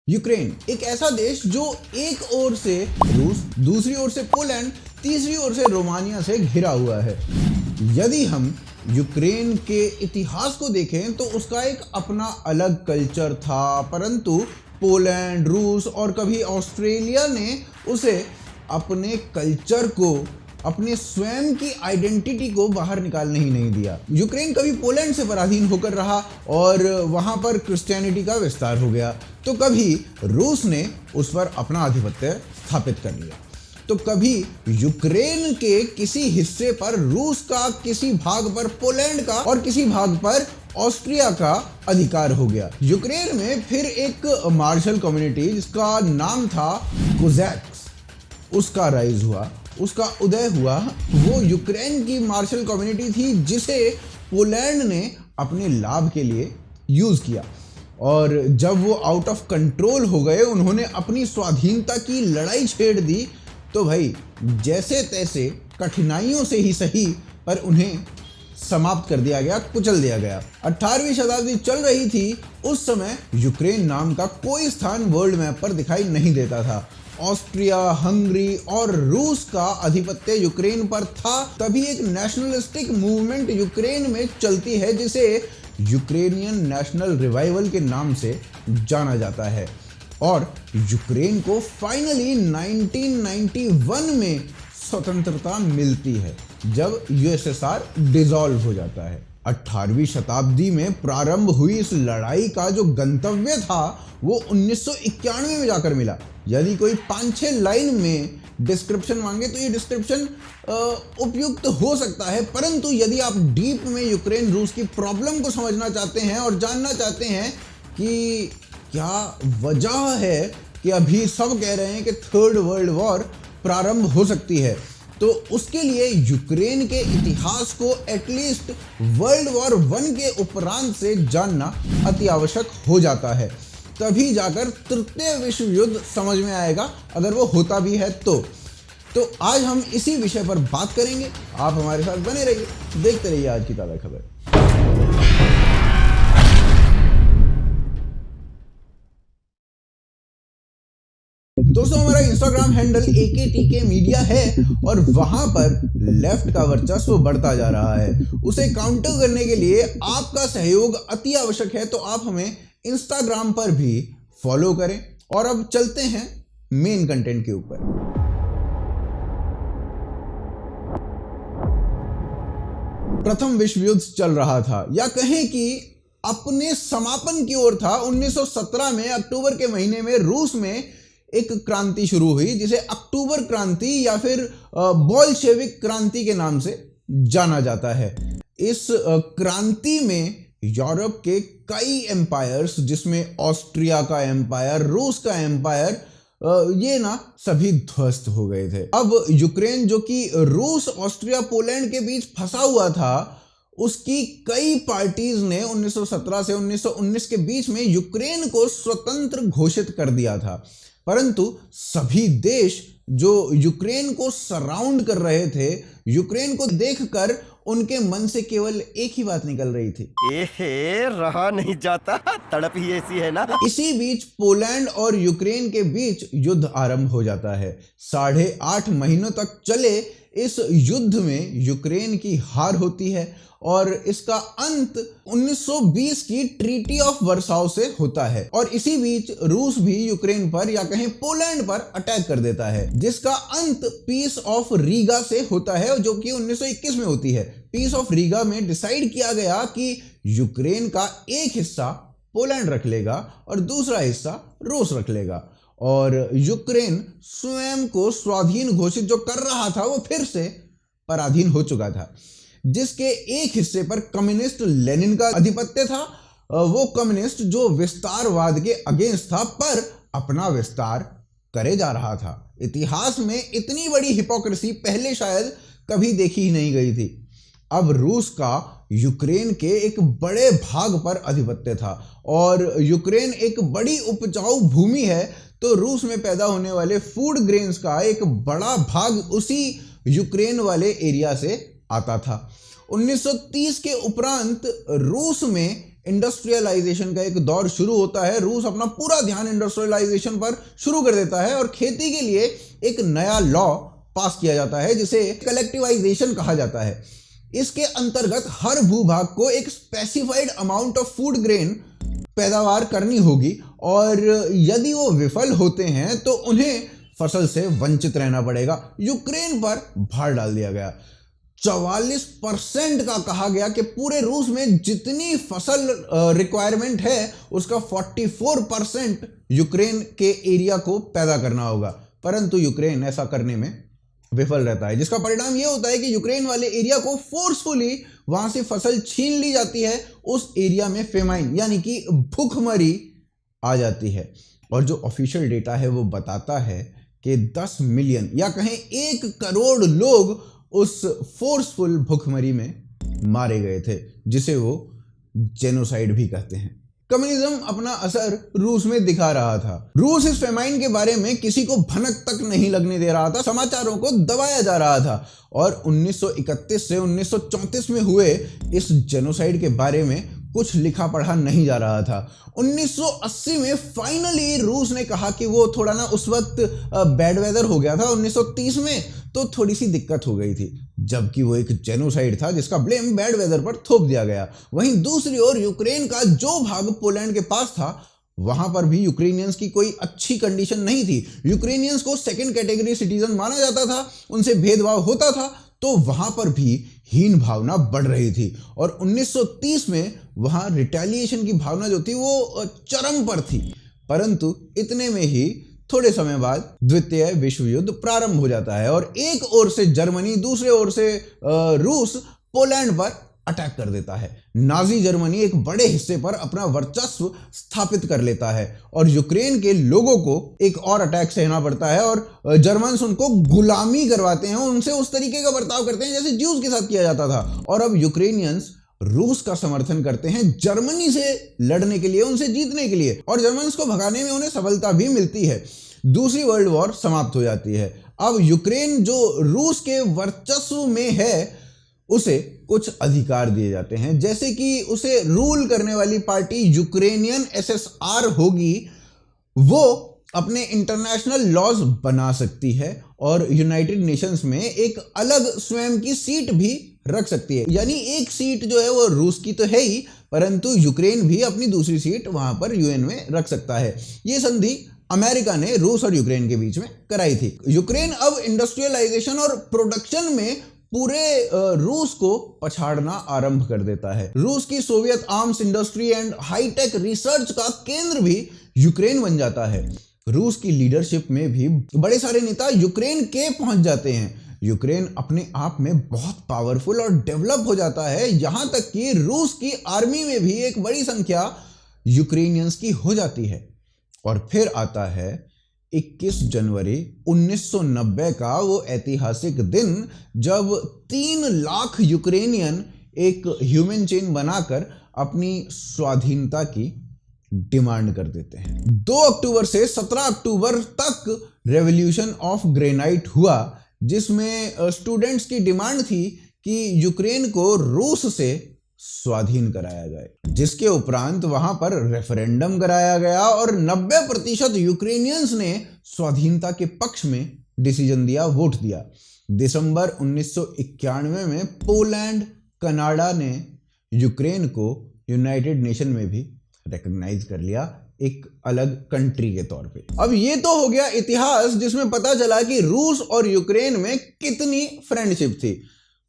Ukraine एक ऐसा देश जो एक ओर से रूस, दूसरी ओर से पोलैंड, तीसरी ओर से रोमानिया से घिरा हुआ है। यदि हम यूक्रेन के इतिहास को देखें तो उसका एक अपना अलग कल्चर था, परंतु पोलैंड, रूस और कभी ऑस्ट्रेलिया ने उसे अपने कल्चर को, अपने स्वयं की आइडेंटिटी को बाहर निकालने ही नहीं दिया। यूक्रेन कभी पोलैंड से पराधीन होकर रहा और वहां पर क्रिश्चियनिटी का विस्तार हो गया, तो कभी रूस ने उस पर अपना आधिपत्य स्थापित कर लिया, तो कभी यूक्रेन के किसी हिस्से पर रूस का, किसी भाग पर पोलैंड का और किसी भाग पर ऑस्ट्रिया का अधिकार हो गया। यूक्रेन में फिर एक मार्शल कम्युनिटी जिसका नाम था कोज़ैक्स, उसका राइज हुआ, उसका उदय हुआ। वो यूक्रेन की मार्शल कम्युनिटी थी जिसे पोलैंड ने अपने लाभ के लिए यूज किया, और जब वो आउट ऑफ कंट्रोल हो गए, उन्होंने अपनी स्वाधीनता की लड़ाई छेड़ दी, तो भाई जैसे तैसे कठिनाइयों से ही सही पर उन्हें समाप्त कर दिया गया, कुचल दिया गया। 18वीं शताब्दी चल रही थी, उस समय यूक्रेन नाम का कोई स्थान वर्ल्ड मैप पर दिखाई नहीं देता था। ऑस्ट्रिया, हंगरी और रूस का आधिपत्य यूक्रेन पर था। तभी एक नेशनलिस्टिक मूवमेंट यूक्रेन में चलती है जिसे यूक्रेनियन नेशनल रिवाइवल के नाम से जाना जाता है, और यूक्रेन को फाइनली 1991 में स्वतंत्रता मिलती है, जब यूएसएसआर डिसॉल्व हो जाता है। 18वीं शताब्दी में प्रारंभ हुई इस लड़ाई का जो गंतव्य था वो 1991 में जाकर मिला। यदि कोई 5-6 लाइन में डिस्क्रिप्शन मांगे तो ये डिस्क्रिप्शन उपयुक्त हो सकता है, परंतु यदि आप डीप में यूक्रेन रूस की प्रॉब्लम को समझना चाहते हैं और जानना चाहते हैं कि क्या वजह है कि अभी सब कह रहे हैं कि थर्ड वर्ल्ड वॉर प्रारंभ हो सकती है, तो उसके लिए यूक्रेन के इतिहास को एटलीस्ट वर्ल्ड वॉर 1 के उपरांत से जानना अति आवश्यक हो जाता है। तभी जाकर तृतीय विश्व युद्ध समझ में आएगा, अगर वो होता भी है तो आज हम इसी विषय पर बात करेंगे। आप हमारे साथ बने रहिए, देखते रहिए आज की ताज़ा खबर। दोस्तों, हमारा इंस्टाग्राम हैंडल AKTK मीडिया है और वहां पर लेफ्ट का वर्चस्व बढ़ता जा रहा है। उसे काउंटर करने के लिए आपका सहयोग अति आवश्यक है, तो आप हमें इंस्टाग्राम पर भी फॉलो करें। और अब चलते हैं मेन कंटेंट के ऊपर। प्रथम विश्व युद्ध चल रहा था, या कहें कि अपने समापन की ओर था। 1917 में अक्टूबर के महीने में रूस में एक क्रांति शुरू हुई जिसे अक्टूबर क्रांति या फिर बोल्शेविक क्रांति के नाम से जाना जाता है। इस क्रांति में यूरोप के कई एम्पायर्स, जिसमें ऑस्ट्रिया का एम्पायर, रूस का एम्पायर, ये ना सभी ध्वस्त हो गए थे। अब यूक्रेन जो कि रूस, ऑस्ट्रिया, पोलैंड के बीच फंसा हुआ था, उसकी कई पार्टीज ने 1917 से 1919 के बीच में यूक्रेन को स्वतंत्र घोषित कर दिया था, परंतु सभी देश जो यूक्रेन को सराउंड कर रहे थे, यूक्रेन को देखकर उनके मन से केवल एक ही बात निकल रही थी, एहे रहा नहीं जाता, तड़प ही ऐसी है ना। इसी बीच पोलैंड और यूक्रेन के बीच युद्ध आरंभ हो जाता है। 8.5 महीनों तक चले इस युद्ध में यूक्रेन की हार होती है और इसका अंत 1920 की ट्रीटी ऑफ वर्साव से होता है। और इसी बीच रूस भी यूक्रेन पर, या कहें पोलैंड पर, अटैक कर देता है, जिसका अंत पीस ऑफ रीगा से होता है, जो कि 1921 में होती है। पीस ऑफ रीगा में डिसाइड किया गया कि यूक्रेन का एक हिस्सा पोलैंड रख लेगा और दूसरा हिस्सा रूस रख लेगा, और यूक्रेन स्वयं को स्वाधीन घोषित जो कर रहा था वो फिर से पराधीन हो चुका था। जिसके एक हिस्से पर कम्युनिस्ट लेनिन का आधिपत्य था, वो कम्युनिस्ट जो विस्तारवाद के अगेंस्ट था, पर अपना विस्तार करे जा रहा था। इतिहास में इतनी बड़ी हिपोक्रेसी पहले शायद कभी देखी ही नहीं गई थी। अब रूस का यूक्रेन के एक बड़े भाग पर आधिपत्य था, और यूक्रेन एक बड़ी उपजाऊ भूमि है, तो रूस में पैदा होने वाले फूड ग्रेन्स का एक बड़ा भाग उसी यूक्रेन वाले एरिया से आता था। 1930 के उपरांत रूस में इंडस्ट्रियलाइजेशन का एक दौर शुरू होता है। रूस अपना पूरा ध्यान इंडस्ट्रियलाइजेशन पर शुरू कर देता है और खेती के लिए एक नया लॉ पास किया जाता है जिसे कलेक्टिवाइजेशन कहा जाता है। इसके अंतर्गत हर भूभाग को एक specified amount of food grain पैदावार करनी होगी और यदि वो विफल होते हैं तो उन्हें फसल से वंचित रहना पड़ेगा। यूक्रेन पर भार डाल दिया गया। 44% का कहा गया कि पूरे रूस में जितनी फसल रिक्वायरमेंट है उसका 44% यूक्रेन के एरिया को पैदा करना होगा, परंतु यूक्रेन ऐसा करने में विफल रहता है, जिसका परिणाम यह होता है कि यूक्रेन वाले एरिया को फोर्सफुली वहां से फसल छीन ली जाती है। उस एरिया में फेमाइन यानी कि भूखमरी आ जाती है और जो ऑफिशियल डेटा है वो बताता है कि 10 मिलियन या कहें 1 करोड़ लोग उस फोर्सफुल भूखमरी में मारे गए थे, जिसे वो जेनोसाइड भी कहते हैं। कम्युनिज्म अपना असर रूस में दिखा रहा था। रूस इस फेमाइन के बारे में किसी को भनक तक नहीं लगने दे रहा था, समाचारों को दबाया जा रहा था और 1931 से 1934 में हुए इस जेनोसाइड के बारे में कुछ लिखा पढ़ा नहीं जा रहा था। 1980 में फाइनली रूस ने कहा कि वो थोड़ा ना उस वक्त बैड वेदर हो गया था। 1930 में तो थोड़ी सी दिक्कत हो गई थी, जबकि वो एक जेनोसाइड था जिसका ब्लेम बैड वेदर पर थोप दिया गया। वहीं दूसरी ओर यूक्रेन का जो भाग पोलैंड के पास था वहां पर भी यूक्रेनियंस की कोई अच्छी कंडीशन नहीं थी। यूक्रेनियंस को सेकंड कैटेगरी सिटीजन माना जाता था, उनसे भेदभाव होता था, तो वहां पर भी हीन भावना बढ़ रही थी और 1930 में वहां रिटेलिएशन की भावना जो थी वो चरम पर थी। परंतु इतने में ही थोड़े समय बाद द्वितीय विश्व युद्ध प्रारंभ हो जाता है और एक ओर से जर्मनी, दूसरे ओर से रूस पोलैंड पर अटैक कर देता है। नाजी जर्मनी एक बड़े हिस्से पर अपना वर्चस्व स्थापित कर लेता है और यूक्रेन के लोगों को एक और अटैक सहना पड़ता है और जर्मन्स उनको गुलामी करवाते हैं, उनसे उस तरीके का बर्ताव करते हैं जैसे ज्यूज के साथ किया जाता था। और अब यूक्रेनियंस रूस का समर्थन करते हैं जर्मनी से लड़ने के लिए, उनसे जीतने के लिए, और जर्मन्स को भगाने में उन्हें सफलता भी मिलती है। दूसरी वर्ल्ड वॉर समाप्त हो जाती है। अब यूक्रेन जो रूस के वर्चस्व में है उसे कुछ अधिकार दिए जाते हैं, जैसे कि उसे रूल करने वाली पार्टी यूक्रेनियन एसएसआर होगी, वो अपने इंटरनेशनल लॉज बना सकती है और यूनाइटेड नेशंस में एक अलग स्वयं की सीट भी रख सकती है। यानी एक सीट जो है वो रूस की तो है ही, परंतु यूक्रेन भी अपनी दूसरी सीट वहां पर यूएन में रख सकता है। ये संधि अमेरिका ने रूस और यूक्रेन के बीच में कराई थी। यूक्रेन अब इंडस्ट्रियलाइजेशन और प्रोडक्शन में पूरे रूस को पछाड़ना आरंभ कर देता है। रूस की Soviet arms industry and high-tech research का केंद्र भी यूक्रेन बन जाता है। रूस की लीडरशिप में भी बड़े सारे नेता यूक्रेन के पहुंच जाते हैं। यूक्रेन अपने आप में बहुत पावरफुल और डेवलप हो जाता है, यहां तक कि रूस की आर्मी में भी एक बड़ी संख्या यूक्रेनियंस की हो जाती है। और फिर आता है 21 जनवरी 1990 का वो ऐतिहासिक दिन जब 3 लाख यूक्रेनियन एक ह्यूमन चेन बनाकर अपनी स्वाधीनता की डिमांड कर देते हैं। 2 अक्टूबर से 17 अक्टूबर तक रेवोल्यूशन ऑफ ग्रेनाइट हुआ, जिसमें स्टूडेंट्स की डिमांड थी कि यूक्रेन को रूस से स्वाधीन कराया जाए, जिसके उपरांत वहां पर रेफरेंडम कराया गया और 90% यूक्रेनियंस ने स्वाधीनता के पक्ष में डिसीजन दिया, वोट दिया। दिसंबर 1991 में पोलैंड, कनाडा ने यूक्रेन को यूनाइटेड नेशन में भी रिकॉग्नाइज कर लिया एक अलग कंट्री के तौर पे। अब ये तो हो गया इतिहास जिसमें पता चला कि रूस और यूक्रेन में कितनी फ्रेंडशिप थी,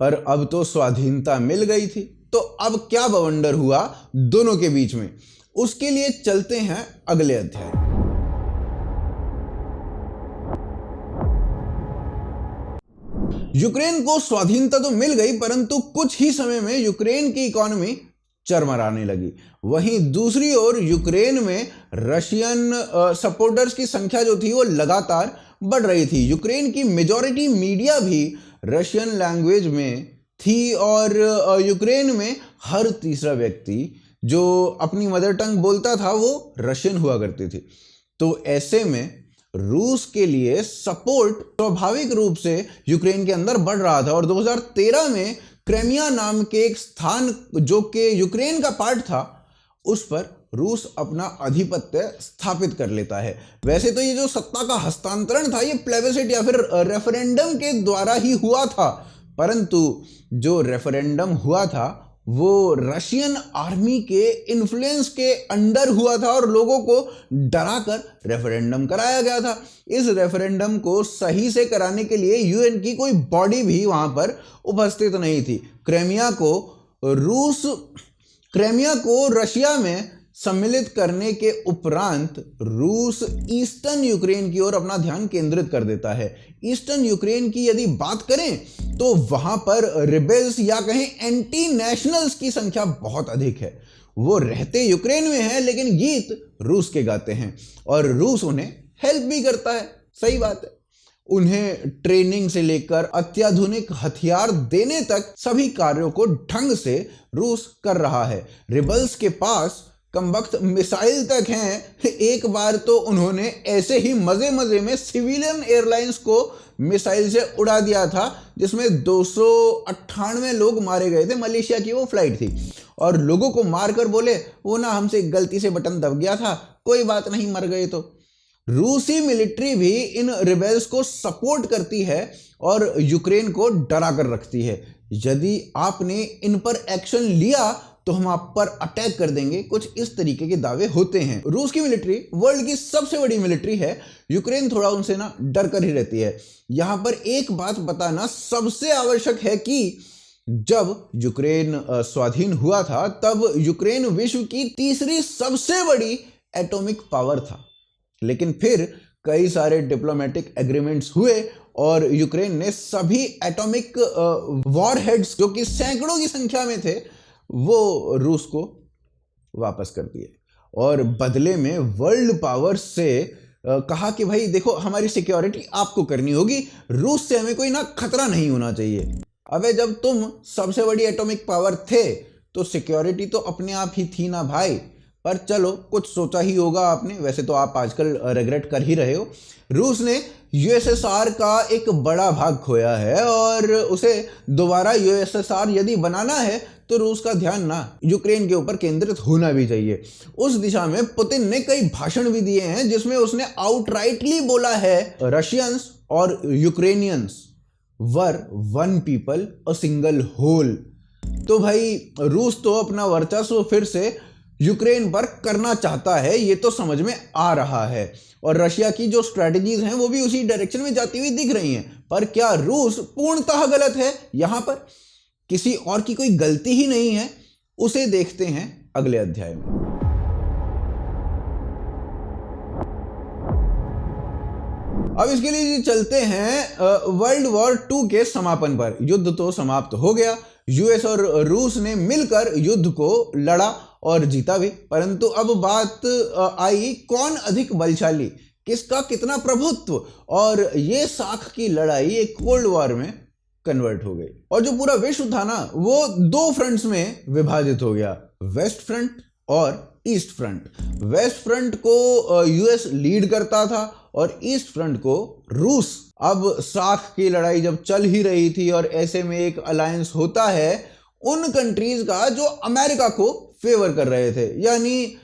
पर अब तो स्वाधीनता मिल गई थी, तो अब क्या बवंडर हुआ दोनों के बीच में, उसके लिए चलते हैं अगले अध्याय। यूक्रेन को स्वाधीनता तो मिल गई, परंतु कुछ ही समय में यूक्रेन की इकोनॉमी चरमराने लगी। वहीं दूसरी ओर यूक्रेन में रशियन सपोर्टर्स की संख्या जो थी वो लगातार बढ़ रही थी। यूक्रेन की मेजॉरिटी मीडिया भी रशियन लैंग्वेज में थी और यूक्रेन में हर तीसरा व्यक्ति जो अपनी मदर टंग बोलता था वो रशियन हुआ करती थी। तो ऐसे में रूस के लिए सपोर्ट स्वाभाविक रूप से यूक्रेन के अंदर बढ़ रहा था और 2013 में क्रेमिया नाम के एक स्थान जो कि यूक्रेन का पार्ट था, उस पर रूस अपना आधिपत्य स्थापित कर लेता है। वैसे तो ये जो सत्ता का हस्तांतरण था ये प्लेबिसिट या फिर रेफरेंडम के द्वारा ही हुआ था, परंतु जो रेफरेंडम हुआ था वो रशियन आर्मी के इन्फ्लुएंस के अंडर हुआ था और लोगों को डराकर रेफरेंडम कराया गया था। इस रेफरेंडम को सही से कराने के लिए यूएन की कोई बॉडी भी वहां पर उपस्थित नहीं थी। क्रेमिया को रशिया में सम्मिलित करने के उपरांत रूस ईस्टर्न यूक्रेन की ओर अपना ध्यान केंद्रित कर देता है। ईस्टर्न यूक्रेन की यदि बात करें तो वहां पर रिबेल्स या कहें एंटी नेशनल्स की संख्या बहुत अधिक है। वो रहते यूक्रेन में हैं लेकिन गीत रूस के गाते हैं और रूस उन्हें हेल्प भी करता है। सही बात है, उन्हें ट्रेनिंग से लेकर अत्याधुनिक हथियार देने तक सभी कार्यों को ढंग से रूस कर रहा है। रिबल्स के पास कमबख्त मिसाइल तक हैं। एक बार तो उन्होंने ऐसे ही मजे मजे में सिविलियन एयरलाइंस को मिसाइल से उड़ा दिया था जिसमें 298 लोग मारे गए थे। मलेशिया की वो फ्लाइट थी और लोगों को मारकर बोले वो ना हमसे गलती से बटन दब गया था, कोई बात नहीं, मर गए तो। रूसी मिलिट्री भी इन रिबेल्स को सपोर्ट करती है और यूक्रेन को डरा कर रखती है। यदि आपने इन पर एक्शन लिया तो हम आप पर अटैक कर देंगे, कुछ इस तरीके के दावे होते हैं। रूस की मिलिट्री वर्ल्ड की सबसे बड़ी मिलिट्री है। यूक्रेन थोड़ा उनसे ना डर कर ही रहती है। यहां पर एक बात बताना सबसे आवश्यक है कि जब यूक्रेन स्वाधीन हुआ था तब यूक्रेन विश्व की तीसरी सबसे बड़ी एटॉमिक पावर था, लेकिन फिर कई सारे डिप्लोमेटिक एग्रीमेंट्स हुए और यूक्रेन ने सभी एटॉमिक वॉरहेड्स जो कि सैकड़ों की संख्या में थे वो रूस को वापस कर दिए और बदले में वर्ल्ड पावर से कहा कि भाई देखो हमारी सिक्योरिटी आपको करनी होगी, रूस से हमें कोई ना खतरा नहीं होना चाहिए। अबे जब तुम सबसे बड़ी एटॉमिक पावर थे तो सिक्योरिटी तो अपने आप ही थी ना भाई। पर चलो कुछ सोचा ही होगा आपने, वैसे तो आप आजकल रिग्रेट कर ही रहे हो। रूस ने यूएसएसआर का एक बड़ा भाग खोया है और उसे दोबारा यूएसएसआर यदि बनाना है तो रूस का ध्यान ना यूक्रेन के ऊपर केंद्रित होना भी चाहिए। उस दिशा में पुतिन ने कई भाषण भी दिए हैं जिसमें उसने आउटराइटली बोला है रशियंस और Ukrainians were one people a single whole. तो भाई रूस तो अपना वर्चस्व फिर से यूक्रेन पर करना चाहता है, ये तो समझ में आ रहा है और रशिया की जो स्ट्रेटजीज हैं वो भी उसी डायरेक्शन में जाती हुई दिख रही हैं। पर क्या रूस पूर्णतः गलत है? यहां पर किसी और की कोई गलती ही नहीं है। उसे देखते हैं अगले अध्याय में। अब इसके लिए चलते हैं वर्ल्ड वॉर 2 के समापन पर। युद्ध तो समाप्त हो गया, यूएस और रूस ने मिलकर युद्ध को लड़ा और जीता भी, परंतु अब बात आई कौन अधिक बलशाली, किसका कितना प्रभुत्व, और ये साख की लड़ाई एक कोल्ड वॉर में कन्वर्ट हो गई और जो पूरा विश्व था ना वो 2 फ्रंट्स में विभाजित हो गया, वेस्ट फ्रंट और ईस्ट फ्रंट। वेस्ट फ्रंट को यूएस लीड करता था और ईस्ट फ्रंट को रूस। अब साख की लड़ाई जब चल ही रही थी और ऐसे में एक अलायंस होता है उन कंट्रीज का जो अमेरिका को फेवर कर रहे थे, यानी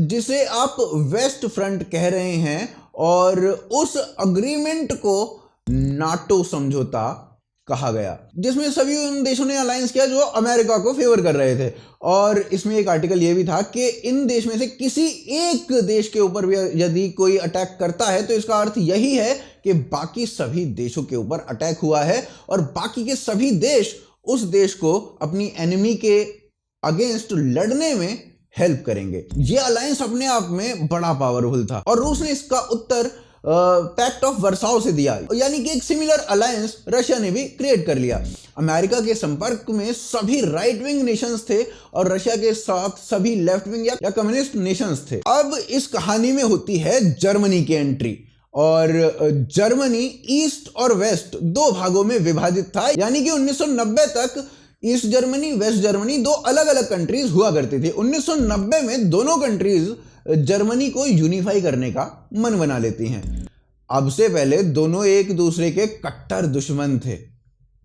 जिसे आप वेस्ट फ्रंट कह रहे हैं, और उस अग्रीमेंट को नाटो समझौता कहा गया जिसमें सभी उन देशों ने अलायंस किया जो अमेरिका को फेवर कर रहे थे। और इसमें एक आर्टिकल ये भी था कि इन देश में से किसी एक देश के ऊपर भी यदि कोई अटैक करता है तो इसका अर्थ यही है कि बाकी सभी देशों के ऊपर अटैक हुआ है और बाकी के सभी देश उस देश को अपनी एनिमी के अगेंस्ट लड़ने में हेल्प करेंगे। ये अलायंस अपने आप में बड़ा पावरफुल था और रूस ने इसका उत्तर पैक्ट ऑफ वर्साओ से दिया, यानी कि एक सिमिलर अलायंस रशिया ने भी क्रिएट कर लिया। अमेरिका के संपर्क में सभी राइट विंग नेशंस थे और रशिया के साथ सभी लेफ्ट विंग या कम्युनिस्ट नेशंस थे। अब इस कहानी में होती है जर्मनी की एंट्री और जर्मनी ईस्ट और वेस्ट 2 भागों में विभाजित था, यानी कि 1990 तक ईस्ट जर्मनी वेस्ट जर्मनी 2 अलग अलग कंट्रीज हुआ करती थी। 1990 में दोनों कंट्रीज जर्मनी को यूनिफाई करने का मन बना लेती हैं। अब से पहले दोनों एक दूसरे के कट्टर दुश्मन थे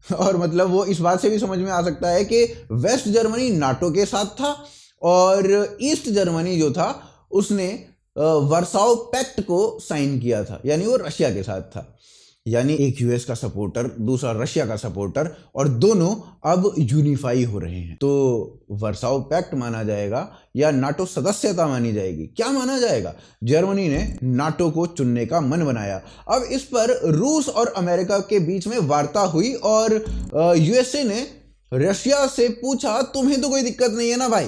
और मतलब वो इस बात से भी समझ में आ सकता है कि वेस्ट जर्मनी नाटो के साथ था और ईस्ट जर्मनी जो था उसने वर्साओ पैक्ट को साइन किया था, यानी वो रशिया के साथ था। यानी एक यूएस का सपोर्टर, दूसरा रशिया का सपोर्टर, और दोनों अब यूनिफाई हो रहे हैं। तो वर्साओ पैक्ट माना जाएगा या नाटो सदस्यता मानी जाएगी? क्या माना जाएगा? जर्मनी ने नाटो को चुनने का मन बनाया। अब इस पर रूस और अमेरिका के बीच में वार्ता हुई और यूएसए ने रशिया से पूछा, तुम्हें तो कोई दिक्कत नहीं है ना भाई?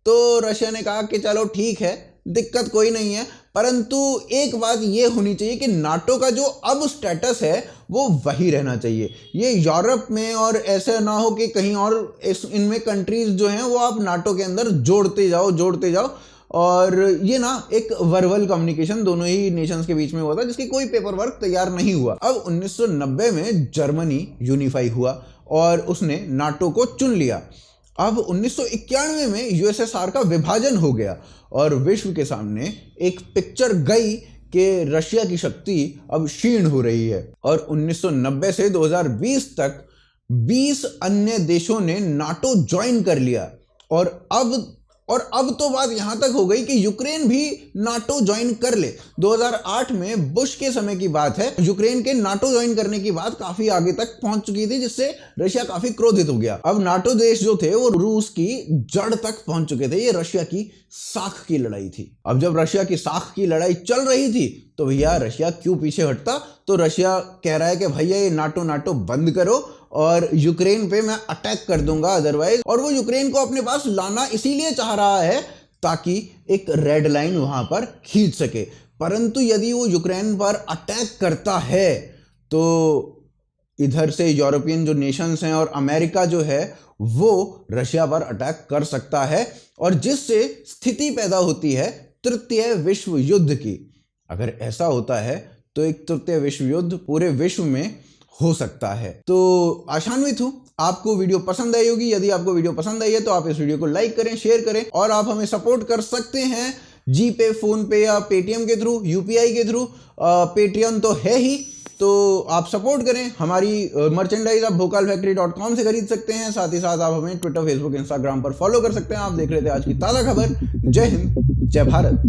तो रशिया ने कहा कि चलो ठीक है, दिक्कत कोई नहीं है, परंतु एक बात ये होनी चाहिए कि नाटो का जो अब स्टेटस है वो वही रहना चाहिए। ये यूरोप में और ऐसा ना हो कि कहीं और इनमें कंट्रीज जो हैं वो आप नाटो के अंदर जोड़ते जाओ। और ये ना एक वर्बल कम्युनिकेशन दोनों ही नेशंस के बीच में हुआ था, जिसकी कोई पेपर वर्क तैयार नहीं हुआ। अब 1990 में जर्मनी यूनिफाई हुआ और उसने नाटो को चुन लिया। अब 1991 में यूएसएसआर का विभाजन हो गया और विश्व के सामने एक पिक्चर गई कि रशिया की शक्ति अब क्षीण हो रही है। और 1990 से 2020 तक 20 अन्य देशों ने नाटो ज्वाइन कर लिया। और अब तो बात यहां तक हो गई कि यूक्रेन भी नाटो ज्वाइन कर ले। 2008 में बुश के समय की बात है, यूक्रेन के नाटो ज्वाइन करने की बात काफी आगे तक पहुंच चुकी थी, जिससे रशिया काफी क्रोधित हो गया। अब नाटो देश जो थे वो रूस की जड़ तक पहुंच चुके थे। ये रशिया की साख की लड़ाई थी। अब जब रशिया की साख की लड़ाई चल रही थी तो भैया रशिया क्यों पीछे हटता? तो रशिया कह रहा है कि भैया ये नाटो बंद करो और यूक्रेन पे मैं अटैक कर दूंगा अदरवाइज। और वो यूक्रेन को अपने पास लाना इसीलिए चाह रहा है ताकि एक रेड लाइन वहां पर खींच सके। परंतु यदि वो यूक्रेन पर अटैक करता है तो इधर से यूरोपियन जो नेशंस हैं और अमेरिका जो है वो रशिया पर अटैक कर सकता है, और जिससे स्थिति पैदा होती है तृतीय विश्व युद्ध की। अगर ऐसा होता है तो एक तृतीय विश्व युद्ध पूरे विश्व में हो सकता है। तो आशान्वित हूं आपको वीडियो पसंद आई होगी। यदि आपको वीडियो पसंद आई है तो आप इस वीडियो को लाइक करें, शेयर करें, और आप हमें सपोर्ट कर सकते हैं जी पे, फोन पे या पेटीएम के थ्रू, यूपीआई के थ्रू। पेटीएम तो है ही, तो आप सपोर्ट करें। हमारी मर्चेंडाइज आप भोकालफैक्ट्री.com से खरीद सकते हैं। साथ ही साथ आप हमें ट्विटर, फेसबुक, इंस्टाग्राम पर फॉलो कर सकते हैं। आप देख रहे थे आज की ताज़ा खबर। जय हिंद, जय भारत।